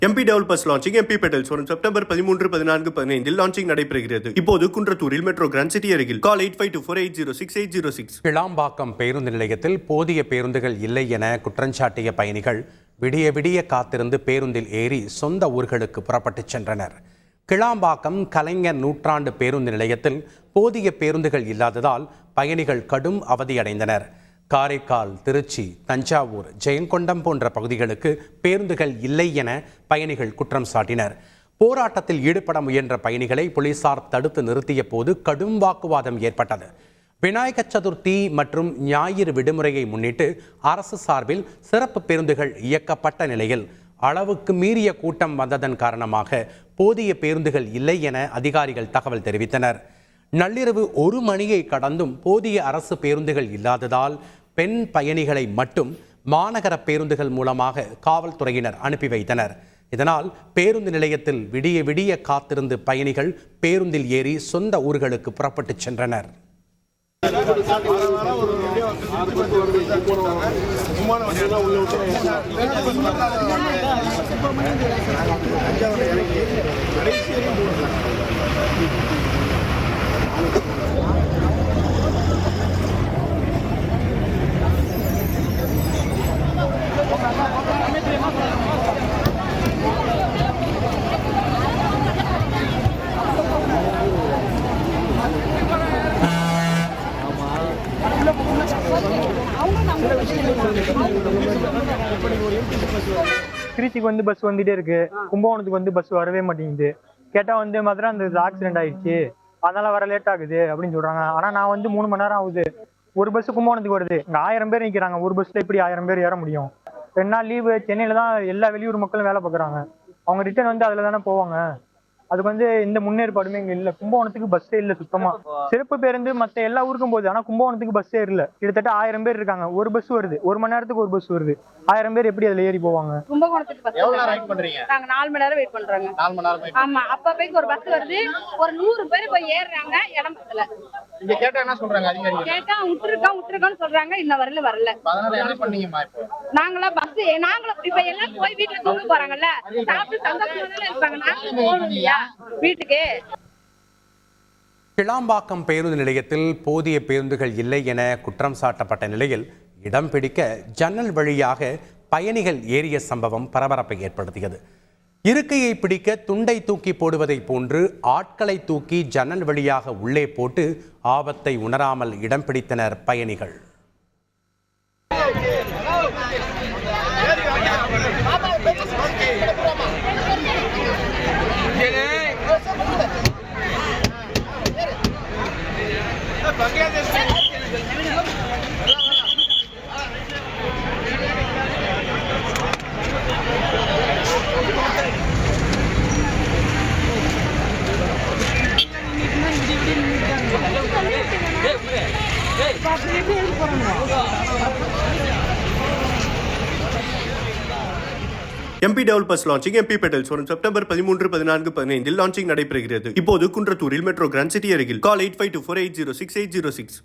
MP Developers launching MP Petals வரும் September 13, 14, 15 launching நடைபெறுகிறது. இப்போது குன்றத்தூரில் மெட்ரோ கிராண்ட் சிட்டி அருகில். கால் 8524806806. கிளாம்பாக்கம் பேருந்து நிலையத்தில் போதிய பேருந்துகள் இல்லை என குற்றஞ்சாட்டிய பயணிகள் விடிய விடிய காத்திருந்து பேருந்தில் ஏறி சொந்த ஊர்களுக்கு புறப்பட்டுச் சென்றனர். கிளாம்பாக்கம் கலைஞர் நூற்றாண்டு பேருந்து நிலையத்தில் போதிய பேருந்துகள் இல்லாததால் பயணிகள் கடும் அவதியடைந்தனர். காரைக்கால், திருச்சி, தஞ்சாவூர், ஜெயங்கொண்டம் போன்ற பகுதிகளுக்கு பேருந்துகள் இல்லை என பயணிகள் குற்றம் சாட்டினர். போராட்டத்தில் ஈடுபட முயன்ற பயணிகளை போலீசார் தடுத்து நிறுத்திய போது கடும் வாக்குவாதம் ஏற்பட்டது. விநாயகர் சதுர்த்தி மற்றும் ஞாயிறு விடுமுறையை முன்னிட்டு அரசு சார்பில் சிறப்பு பேருந்துகள் இயக்கப்பட்ட நிலையில் அளவுக்கு மீறிய கூட்டம் வந்ததன் காரணமாக போதிய பேருந்துகள் இல்லை என அதிகாரிகள் தகவல் தெரிவித்தனர். நள்ளிரவு 1 மணியை கடந்தும் போதிய அரசு பேருந்துகள் இல்லாததால் பெண் பயணிகளை மட்டும் மாநகர பேருந்துகள் மூலமாக காவல்துறையினர் அனுப்பி வைத்தனர். இதனால் பேருந்து நிலையத்தில் விடிய விடிய காத்திருந்து பயணிகள் பேருந்தில் ஏறி சொந்த ஊர்களுக்கு புறப்பட்டுச் சென்றனர். திருச்சிக்கு வந்து பஸ் வந்துட்டே இருக்கு, கும்பகோணத்துக்கு வந்து பஸ் வரவே மாட்டேங்குது. கேட்டா வந்து மதுரை அந்த ஆக்சிடென்ட் ஆயிடுச்சு, அதனால வர லேட் ஆகுது அப்படின்னு சொல்றாங்க. ஆனா நான் வந்து 3 மணி நேரம் ஆகுது. ஒரு பஸ் கும்பகோணத்துக்கு வருது, இங்க 1000 பேர் நிக்கிறாங்க. ஒரு பஸ்ல எப்படி 1000 பேர் ஏற முடியும்? 2 நாள் லீவு. சென்னையில தான் எல்லா வெளியூர் மக்களும் வேலை பார்க்குறாங்க. அவங்க ரிட்டர்ன் வந்து அதுல தானே போவாங்க. அதுக்கு வந்து எந்த முன்னேற்பாடுமே இங்க இல்ல. கும்பகோணத்துக்கு பஸ்ஸே இல்ல சுத்தமா. சிறப்பு பேருந்து மத்த எல்லா ஊருக்கும் போகுது, ஆனா கும்பகோணத்துக்கு பஸ்ஸே இல்ல. கிட்டத்தட்ட 1000 பேர் இருக்காங்க. ஒரு பஸ் வருது, 1 மணி நேரத்துக்கு ஒரு பஸ் வருது. 1000 பேர் எப்படி அதுல ஏறி போவாங்க? கும்பகோணத்துக்கு பஸ் எவ்வளவு நேரம் வெயிட் பண்றீங்க? நாங்க 4 மணி நேரம் வெயிட் பண்றோங்க. 4 மணி நேரம். ஆமா, அப்பப்பைக்கு ஒரு பஸ் வருது, ஒரு 100 பேர் போய் ஏறுறாங்க, இடம் பத்தல. இங்க கேட்டா என்ன சொல்றாங்க அதிகாரிகள்? கேட்டா விட்டுருக்கான்னு சொல்றாங்க. இன்ன வரல. அதனால என்ன பண்ணீங்கம்மா இப்போ? நாங்களும் இப்ப எல்லாம் போய் வீட்டுல தூங்க போறாங்கல்ல, சாப்பிட்டு சந்தோஷமா இருப்பாங்க. நாங்களும் போகணும் இல்லையா வீட்டுக்கு. கிளாம்பாக்கம் பேருந்து நிலையத்தில் போதிய பேருந்துகள் இல்லை என குற்றம் சாட்டப்பட்ட நிலையில் இடம் பிடிக்க ஜன்னல் வழியாக பயணிகள் ஏறிய சம்பவம் பரபரப்பை ஏற்படுத்தியது. இருக்கையை பிடிக்க துண்டை தூக்கி போடுவதை போன்று ஆட்களை தூக்கி ஜன்னல் வழியாக உள்ளே போட்டு ஆபத்தை உணராமல் இடம் பிடித்தனர் பயணிகள். MP Developers launching MP Petals வரும் செப்டம்பர் 13, 14, 15 லான்ச்சிங் நடைபெறுகிறது. இப்போது குன்றத்தூரில் மெட்ரோ கிராண்ட் சிட்டி அருகில். கால் 8524806806.